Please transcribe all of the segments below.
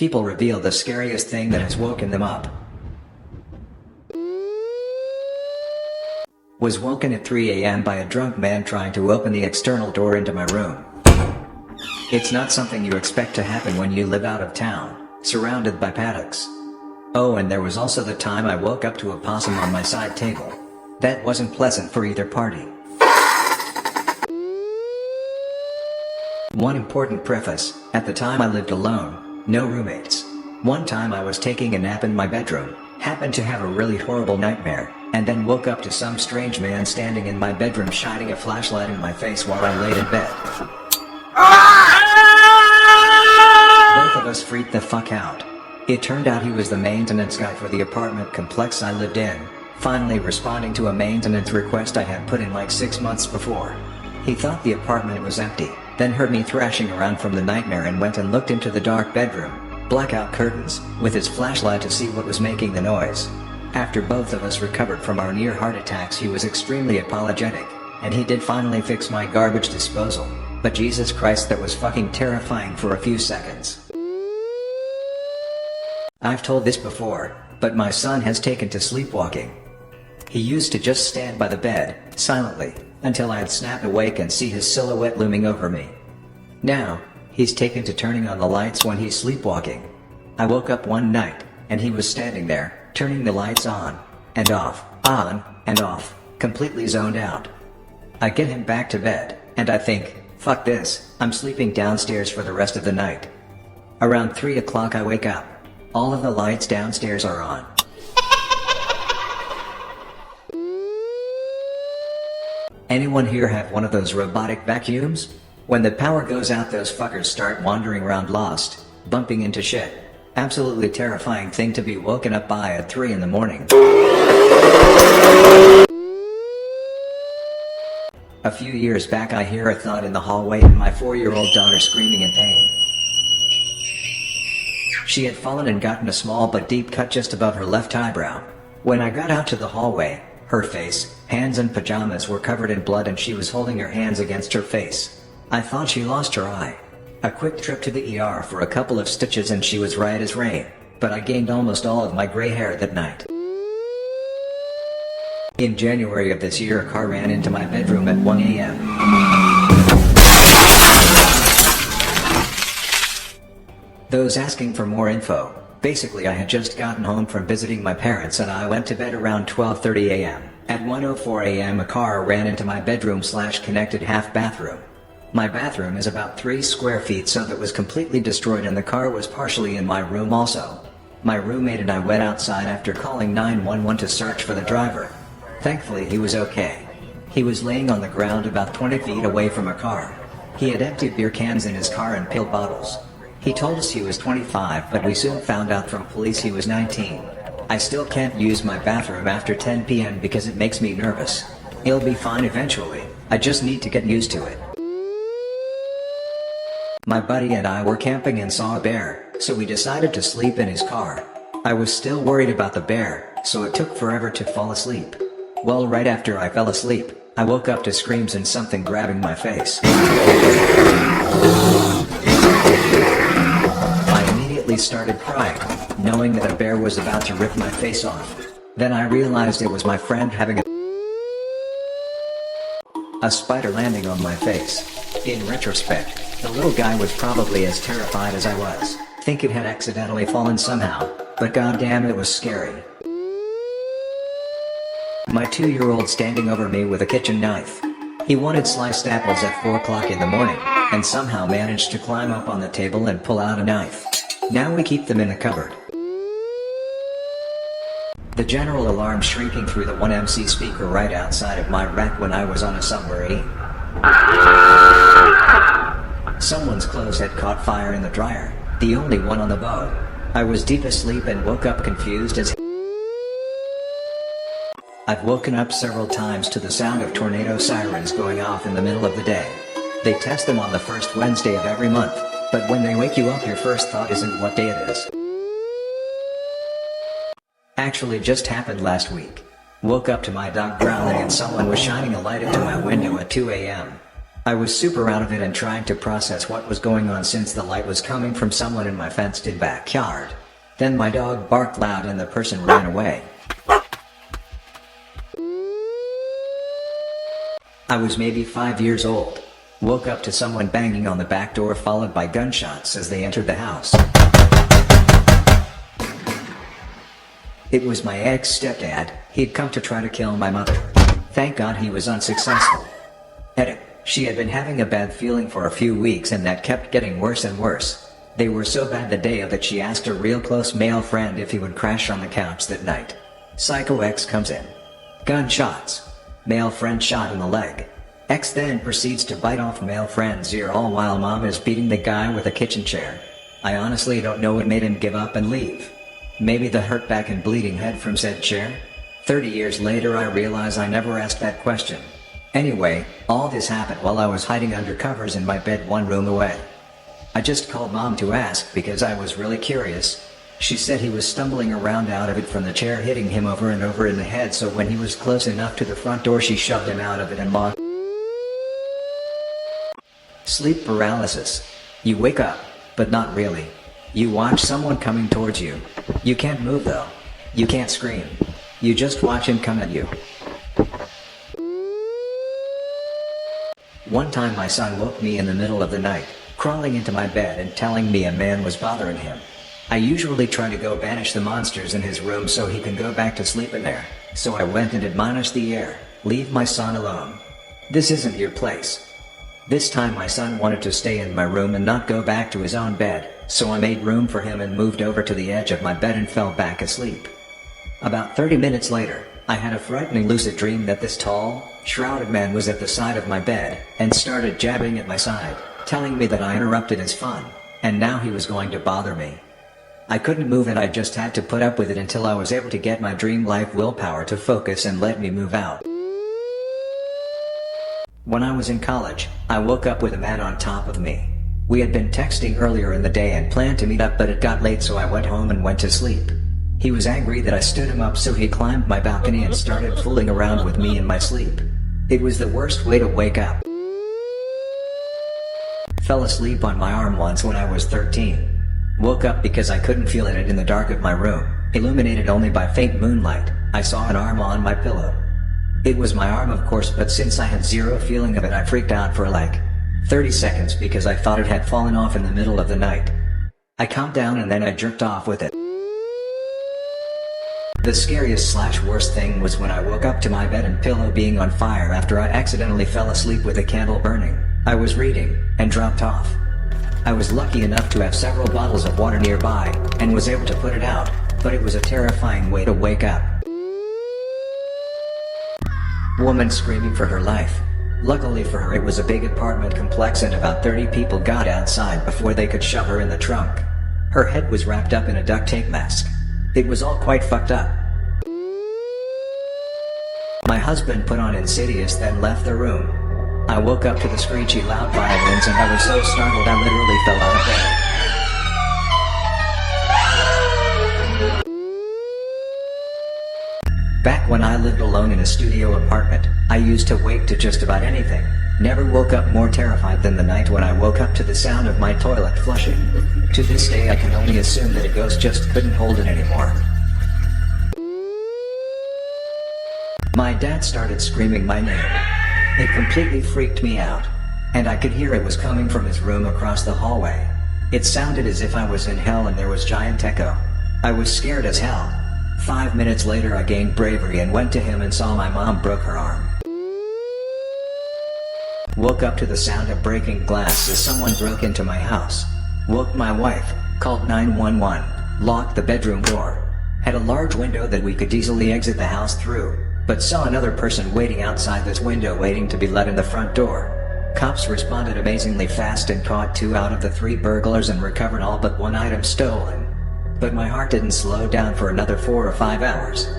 People reveal the scariest thing that has woken them up. Was woken at 3 a.m. by a drunk man trying to open the external door into my room. It's not something you expect to happen when you live out of town, surrounded by paddocks. Oh, and there was also the time I woke up to a possum on my side table. That wasn't pleasant for either party. One important preface: at the time I lived alone, no roommates. One time I was taking a nap in my bedroom, happened to have a really horrible nightmare, and then woke up to some strange man standing in my bedroom shining a flashlight in my face while I laid in bed. Both of us freaked the fuck out. It turned out he was the maintenance guy for the apartment complex I lived in, finally responding to a maintenance request I had put in like 6 months before. He thought the apartment was empty, then heard me thrashing around from the nightmare and went and looked into the dark bedroom, blackout curtains, with his flashlight to see what was making the noise. After both of us recovered from our near heart attacks, he was extremely apologetic, and he did finally fix my garbage disposal. But Jesus Christ, that was fucking terrifying for a few seconds. I've told this before, but my son has taken to sleepwalking. He used to just stand by the bed, silently, until I'd snap awake and see his silhouette looming over me. Now, he's taken to turning on the lights when he's sleepwalking. I woke up one night, and he was standing there, turning the lights on and off, completely zoned out. I get him back to bed, and I think, fuck this, I'm sleeping downstairs for the rest of the night. Around 3 o'clock I wake up. All of the lights downstairs are on. Anyone here have one of those robotic vacuums? When the power goes out, those fuckers start wandering around lost, bumping into shit. Absolutely terrifying thing to be woken up by at 3 in the morning. A few years back I hear a thud in the hallway and my 4-year-old daughter screaming in pain. She had fallen and gotten a small but deep cut just above her left eyebrow. When I got out to the hallway, her face, hands and pajamas were covered in blood and she was holding her hands against her face. I thought she lost her eye. A quick trip to the ER for a couple of stitches and she was right as rain, but I gained almost all of my gray hair that night. In January of this year, a car ran into my bedroom at 1 a.m. Those asking for more info. Basically, I had just gotten home from visiting my parents and I went to bed around 12:30 a.m. At 1:04 a.m. a car ran into my bedroom/connected half bathroom. My bathroom is about 3 square feet, so that was completely destroyed and the car was partially in my room also. My roommate and I went outside after calling 911 to search for the driver. Thankfully he was okay. He was laying on the ground about 20 feet away from a car. He had emptied beer cans in his car and pill bottles. He told us he was 25, but we soon found out from police he was 19. I still can't use my bathroom after 10 p.m. because it makes me nervous. He'll be fine eventually, I just need to get used to it. My buddy and I were camping and saw a bear, so we decided to sleep in his car. I was still worried about the bear, so it took forever to fall asleep. Well, right after I fell asleep, I woke up to screams and something grabbing my face. I immediately started crying, knowing that a bear was about to rip my face off. Then I realized it was my friend having a spider landing on my face. In retrospect, the little guy was probably as terrified as I was. Think it had accidentally fallen somehow, but goddamn it was scary. My 2-year-old standing over me with a kitchen knife. He wanted sliced apples at 4 o'clock in the morning, and somehow managed to climb up on the table and pull out a knife. Now we keep them in the cupboard. The general alarm shrieking through the 1MC speaker right outside of my rack when I was on a submarine. Someone's clothes had caught fire in the dryer, the only one on the boat. I was deep asleep and woke up confused as I've woken up several times to the sound of tornado sirens going off in the middle of the day. They test them on the first Wednesday of every month, but when they wake you up your first thought isn't what day it is. Actually just happened last week. Woke up to my dog growling and someone was shining a light into my window at 2 a.m. I was super out of it and trying to process what was going on since the light was coming from someone in my fenced-in backyard. Then my dog barked loud and the person ran away. I was maybe 5 years old. Woke up to someone banging on the back door followed by gunshots as they entered the house. It was my ex-stepdad. He'd come to try to kill my mother. Thank God he was unsuccessful. Edit. She had been having a bad feeling for a few weeks and that kept getting worse and worse. They were so bad the day of that she asked a real close male friend if he would crash on the couch that night. Psycho X comes in. Gunshots. Male friend shot in the leg. X then proceeds to bite off male friend's ear all while mom is beating the guy with a kitchen chair. I honestly don't know what made him give up and leave. Maybe the hurt back and bleeding head from said chair? 30 years later I realize I never asked that question. Anyway, all this happened while I was hiding under covers in my bed one room away. I just called mom to ask because I was really curious. She said he was stumbling around out of it from the chair hitting him over and over in the head, so when he was close enough to the front door she shoved him out of it and locked. Sleep paralysis. You wake up, but not really. You watch someone coming towards you. You can't move though. You can't scream. You just watch him come at you. One time my son woke me in the middle of the night, crawling into my bed and telling me a man was bothering him. I usually try to go banish the monsters in his room so he can go back to sleep in there, so I went and admonished the air, leave my son alone. This isn't your place. This time my son wanted to stay in my room and not go back to his own bed, so I made room for him and moved over to the edge of my bed and fell back asleep. About 30 minutes later, I had a frightening lucid dream that this tall, shrouded man was at the side of my bed and started jabbing at my side, telling me that I interrupted his fun, and now he was going to bother me. I couldn't move and I just had to put up with it until I was able to get my dream life willpower to focus and let me move out. When I was in college, I woke up with a man on top of me. We had been texting earlier in the day and planned to meet up, but it got late so I went home and went to sleep. He was angry that I stood him up, so he climbed my balcony and started fooling around with me in my sleep. It was the worst way to wake up. Fell asleep on my arm once when I was 13. Woke up because I couldn't feel it in the dark of my room, illuminated only by faint moonlight. I saw an arm on my pillow. It was my arm, of course, but since I had zero feeling of it, I freaked out for like 30 seconds because I thought it had fallen off in the middle of the night. I calmed down and then I jerked off with it. The scariest/worst thing was when I woke up to my bed and pillow being on fire after I accidentally fell asleep with a candle burning. I was reading, and dropped off. I was lucky enough to have several bottles of water nearby, and was able to put it out, but it was a terrifying way to wake up. Woman screaming for her life. Luckily for her, it was a big apartment complex and about 30 people got outside before they could shove her in the trunk. Her head was wrapped up in a duct tape mask. It was all quite fucked up. My husband put on Insidious, then left the room. I woke up to the screechy loud violins and I was so startled I literally fell out of bed. Back when I lived alone in a studio apartment, I used to wake to just about anything. Never woke up more terrified than the night when I woke up to the sound of my toilet flushing. To this day I can only assume that a ghost just couldn't hold it anymore. My dad started screaming my name. It completely freaked me out. And I could hear it was coming from his room across the hallway. It sounded as if I was in hell and there was giant echo. I was scared as hell. 5 minutes later I gained bravery and went to him and saw my mom broke her arm. Woke up to the sound of breaking glass as someone broke into my house. Woke my wife, called 911, locked the bedroom door. Had a large window that we could easily exit the house through, but saw another person waiting outside this window waiting to be let in the front door. Cops responded amazingly fast and caught 2 out of the 3 burglars and recovered all but 1 item stolen. But my heart didn't slow down for another 4 or 5 hours.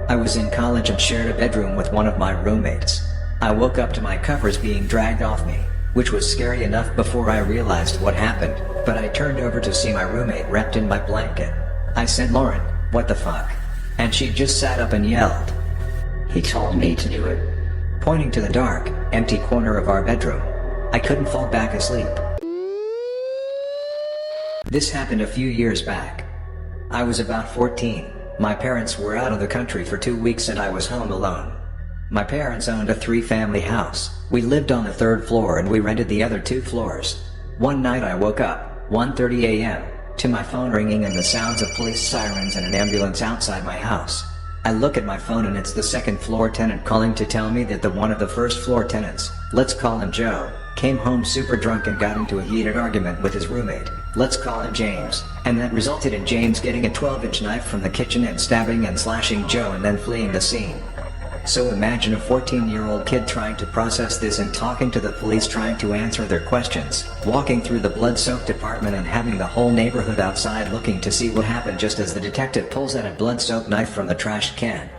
I was in college and shared a bedroom with one of my roommates. I woke up to my covers being dragged off me, which was scary enough before I realized what happened, but I turned over to see my roommate wrapped in my blanket. I said, "Lauren, what the fuck?" And she just sat up and yelled, "He told me to do it." pointing to the dark, empty corner of our bedroom. I couldn't fall back asleep. This happened a few years back. I was about 14. My parents were out of the country for 2 weeks and I was home alone. My parents owned a 3-family house. We lived on the 3rd floor and we rented the other 2 floors. One night I woke up, 1:30 a.m., to my phone ringing and the sounds of police sirens and an ambulance outside my house. I look at my phone and it's the 2nd floor tenant calling to tell me that one of the 1st floor tenants, let's call him Joe, came home super drunk and got into a heated argument with his roommate, let's call him James, and that resulted in James getting a 12-inch knife from the kitchen and stabbing and slashing Joe and then fleeing the scene. So imagine a 14-year-old kid trying to process this and talking to the police, trying to answer their questions, walking through the blood-soaked apartment and having the whole neighborhood outside looking to see what happened just as the detective pulls out a blood-soaked knife from the trash can.